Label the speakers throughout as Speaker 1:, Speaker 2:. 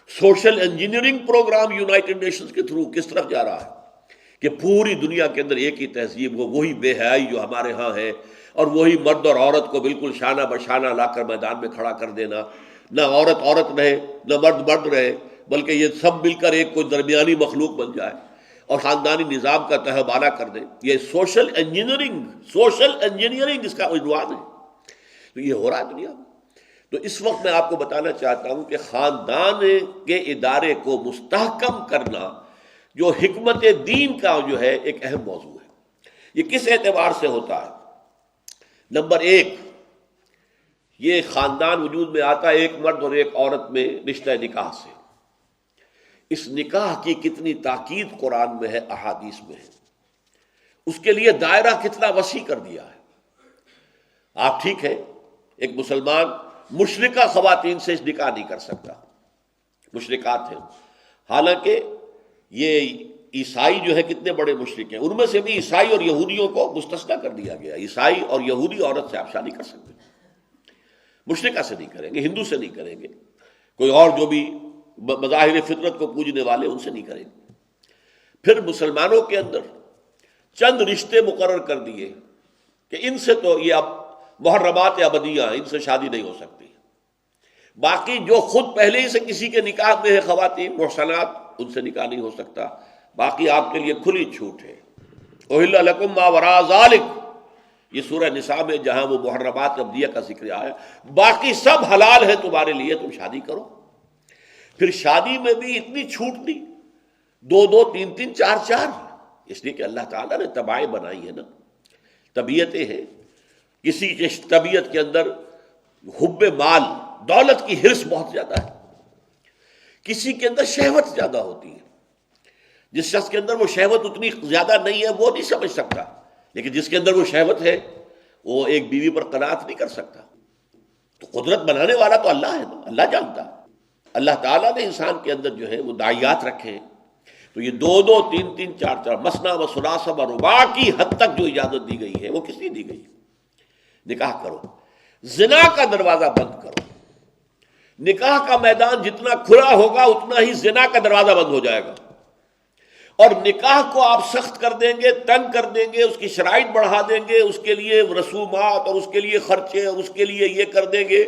Speaker 1: Social engineering programme United Nations کے through کس طرف جا رہا ہے کہ پوری دنیا کے اندر ایک ہی تہذیب ہو، وہی بے حیائی جو ہمارے ہاں ہے، اور وہی مرد اور عورت کو بالکل شانہ بشانہ لا کر میدان میں کھڑا کر دینا، نہ عورت عورت رہے نہ مرد مرد رہے، بلکہ یہ سب مل کر ایک کوئی درمیانی مخلوق بن جائے اور خاندانی نظام کا تہبانہ کر دے۔ یہ سوشل انجینئرنگ اس کا عنوان ہے۔ تو یہ ہو رہا ہے دنیا میں۔ تو اس وقت میں آپ کو بتانا چاہتا ہوں کہ خاندان کے ادارے کو مستحکم کرنا جو حکمت دین کا جو ہے ایک اہم موضوع ہے۔ یہ کس اعتبار سے ہوتا ہے؟ نمبر ایک، یہ خاندان وجود میں آتا ہے ایک مرد اور ایک عورت میں رشتہ نکاح سے۔ اس نکاح کی کتنی تاکید قرآن میں ہے، احادیث میں ہے، اس کے لیے دائرہ کتنا وسیع کر دیا ہے۔ آپ ٹھیک ہے، ایک مسلمان مشرکہ خواتین سے نکاح نہیں کر سکتا، مشرکات ہیں، حالانکہ یہ عیسائی جو ہے کتنے بڑے مشرک ہیں، ان میں سے بھی عیسائی اور یہودیوں کو مستثنیٰ کر دیا گیا۔ عیسائی اور یہودی عورت سے آپ شادی کر سکتے ہیں، مشرکہ سے نہیں کریں گے، ہندو سے نہیں کریں گے، کوئی اور جو بھی مظاہر فطرت کو پوجنے والے ان سے نہیں کریں گے۔ پھر مسلمانوں کے اندر چند رشتے مقرر کر دیے کہ ان سے تو یہ اب محرمات ابدیہ ہیں، ان سے شادی نہیں ہو سکتی۔ باقی جو خود پہلے ہی سے کسی کے نکاح میں ہے خواتین محصنات، ان سے نکاح نہیں ہو سکتا۔ باقی آپ کے لیے کھلی چھوٹ ہے۔ احل لکم ما وراء ذالک، یہ سورہ نساء میں جہاں وہ محرمات ابدیہ کا ذکر آیا، باقی سب حلال ہے تمہارے لیے، تم شادی کرو۔ پھر شادی میں بھی اتنی چھوٹ نہیں، دو دو تین تین چار چار، اس لیے کہ اللہ تعالیٰ نے طبائع بنائی ہے نا، طبیعتیں ہیں۔ کسی کے طبیعت کے اندر حب مال، دولت کی حرص بہت زیادہ ہے، کسی کے اندر شہوت زیادہ ہوتی ہے۔ جس شخص کے اندر وہ شہوت اتنی زیادہ نہیں ہے وہ نہیں سمجھ سکتا، لیکن جس کے اندر وہ شہوت ہے وہ ایک بیوی پر قناعت نہیں کر سکتا۔ تو قدرت بنانے والا تو اللہ ہے نا، اللہ جانتا ہے۔ اللہ تعالیٰ نے انسان کے اندر جو ہے وہ داعیات رکھے ہیں، تو یہ دو دو تین تین چار چار، مثنیٰ و ثلاث و رباع کی حد تک جو اجازت دی گئی ہے وہ کس لیے دی گئی؟ نکاح کرو، زنا کا دروازہ بند کرو۔ نکاح کا میدان جتنا کھلا ہوگا اتنا ہی زنا کا دروازہ بند ہو جائے گا، اور نکاح کو آپ سخت کر دیں گے، تنگ کر دیں گے، اس کی شرائط بڑھا دیں گے، اس کے لیے رسومات اور اس کے لیے خرچے اور اس کے لیے یہ کر دیں گے،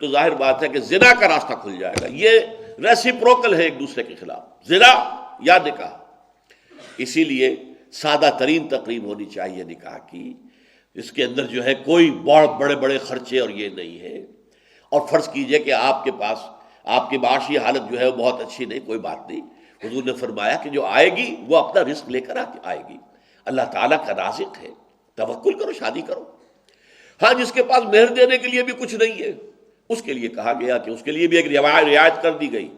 Speaker 1: تو ظاہر بات ہے کہ زنا کا راستہ کھل جائے گا۔ یہ ریسیپروکل ہے ایک دوسرے کے خلاف، زنا یا نکاح۔ اسی لیے سادہ ترین تقریب ہونی چاہیے نکاح کی، اس کے اندر جو ہے کوئی بہت بڑے بڑے خرچے اور یہ نہیں ہے۔ اور فرض کیجئے کہ آپ کے پاس آپ کی معاشی حالت جو ہے وہ بہت اچھی نہیں، کوئی بات نہیں، حضور نے فرمایا کہ جو آئے گی وہ اپنا رزق لے کر آئے گی، اللہ تعالیٰ کا رازق ہے، توکل کرو، شادی کرو۔ ہاں، جس کے پاس مہر دینے کے لیے بھی کچھ نہیں ہے، اس کے لیے کہا گیا کہ اس کے لیے بھی ایک رعایت کر دی گئی،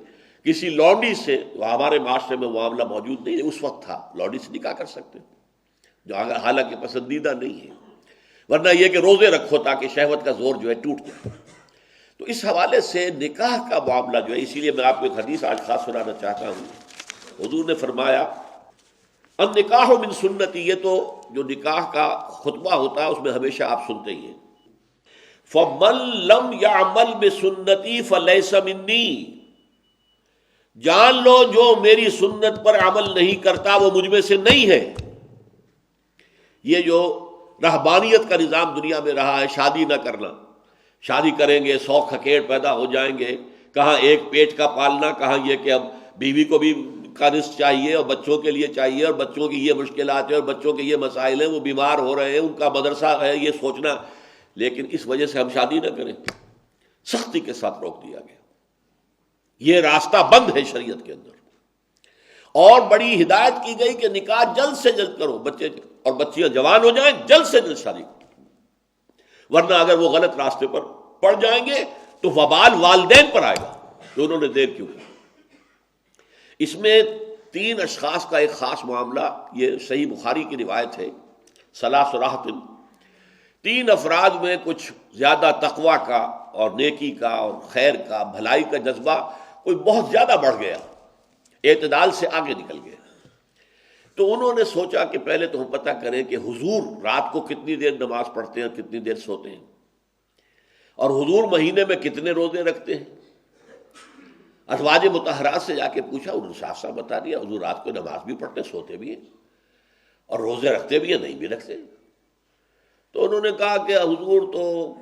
Speaker 1: کسی لونڈی سے، ہمارے معاشرے میں معاملہ موجود نہیں ہے، اس وقت تھا، لونڈی سے نکاح کر سکتے، جو حالانکہ پسندیدہ نہیں ہے، ورنہ یہ کہ روزے رکھو تاکہ شہوت کا زور جو ہے ٹوٹ جائے۔ تو اس حوالے سے نکاح کا معاملہ جو ہے، اسی لیے میں آپ کو ایک حدیث آج خاص سنانا چاہتا ہوں۔ حضور نے فرمایا النکاح من سنتی، یہ تو جو نکاح کا خطبہ ہوتا ہے اس میں ہمیشہ آپ سنتے ہی ہیں، فَمَن لَّمْ يَعْمَلْ بِسُنَّتِي فَلَيْسَ مِنِّي، جان لو جو میری سنت پر عمل نہیں کرتا وہ مجھ میں سے نہیں ہے۔ یہ جو رہبانیت کا نظام دنیا میں رہا ہے، شادی نہ کرنا، شادی کریں گے 100 کھکیڑ پیدا ہو جائیں گے، کہاں ایک پیٹ کا پالنا، کہاں یہ کہ اب بیوی کو بھی کا رزق چاہیے اور بچوں کے لیے چاہیے، اور بچوں کی یہ مشکلات ہیں اور بچوں کے یہ مسائل ہیں، وہ بیمار ہو رہے ہیں، ان کا مدرسہ ہے، یہ سوچنا، لیکن اس وجہ سے ہم شادی نہ کریں، سختی کے ساتھ روک دیا گیا۔ یہ راستہ بند ہے شریعت کے اندر، اور بڑی ہدایت کی گئی کہ نکاح جلد سے جلد کرو، بچے اور بچیاں جوان ہو جائیں جلد سے جلد شادی کرو، ورنہ اگر وہ غلط راستے پر پڑ جائیں گے تو وبال والدین پر آئے گا کہ انہوں نے دیر کیوں کی۔ اس میں 3 اشخاص کا ایک خاص معاملہ، یہ صحیح بخاری کی روایت ہے، ثلاث راحت، 3 افراد میں کچھ زیادہ تقویٰ کا اور نیکی کا اور خیر کا، بھلائی کا جذبہ کوئی بہت زیادہ بڑھ گیا، اعتدال سے آگے نکل گئے۔ تو انہوں نے سوچا کہ پہلے تو ہم پتہ کریں کہ حضور رات کو کتنی دیر نماز پڑھتے ہیں اور کتنی دیر سوتے ہیں، اور حضور مہینے میں کتنے روزے رکھتے ہیں۔ ازواج مطہرات سے جا کے پوچھا، انہوں نے صاف صاف بتا دیا حضور رات کو نماز بھی پڑھتے، سوتے بھی ہیں، اور روزے رکھتے بھی ہیں، نہیں بھی رکھتے۔ تو انہوں نے کہا کہ حضور تو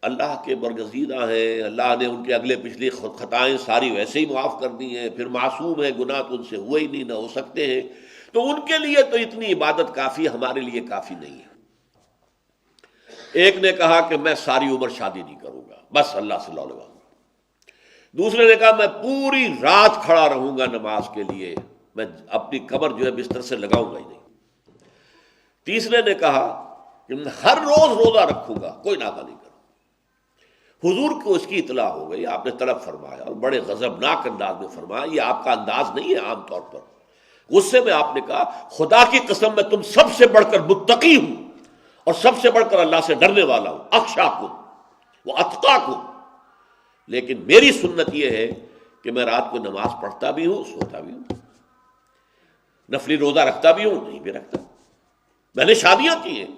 Speaker 1: اللہ کے برگزیدہ ہیں، اللہ نے ان کے اگلے پچھلی خطائیں ساری ویسے ہی معاف کر دی ہیں، پھر معصوم ہیں، گناہ تو ان سے ہوئے ہی نہیں، نہ ہو سکتے ہیں، تو ان کے لیے تو اتنی عبادت کافی، ہمارے لیے کافی نہیں ہے۔ ایک نے کہا کہ میں ساری عمر شادی نہیں کروں گا، بس اللہ سے لو لگاؤں گا۔ دوسرے نے کہا میں پوری رات کھڑا رہوں گا نماز کے لیے، میں اپنی کمر جو ہے بستر سے لگاؤں گا ہی نہیں۔ تیسرے نے کہا کہ میں ہر روز روزہ رکھوں گا، کوئی نافرمانی نہیں کروں۔ حضور کو اس کی اطلاع ہو گئی، آپ نے طلب فرمایا اور بڑے غضبناک انداز میں فرمایا، یہ آپ کا انداز نہیں ہے عام طور پر۔ غصے میں آپ نے کہا خدا کی قسم میں تم سب سے بڑھ کر متقی ہوں اور سب سے بڑھ کر اللہ سے ڈرنے والا ہوں، اخشاکم و اتقاکم، لیکن میری سنت یہ ہے کہ میں رات کو نماز پڑھتا بھی ہوں، سوتا بھی ہوں، نفلی روزہ رکھتا بھی ہوں، نہیں بھی رکھتا۔ میں نے شادیاں کی ہیں،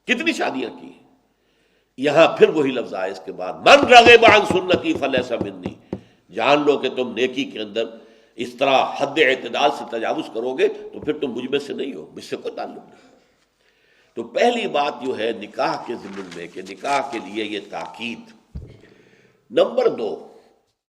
Speaker 1: کتنی شادیاں کی ہیں۔ یہاں پھر وہی لفظ آئے اس کے بعد، من رغب عن سنتی فلیس منی، جان لو کہ تم نیکی کے اندر اس طرح حد اعتدال سے تجاوز کرو گے تو پھر تم مجھ میں سے نہیں ہو، مجھ سے کوئی تعلق نہیں۔ تو پہلی بات جو ہے نکاح کے ضمن میں کہ نکاح کے لیے یہ تاکید۔ نمبر 2،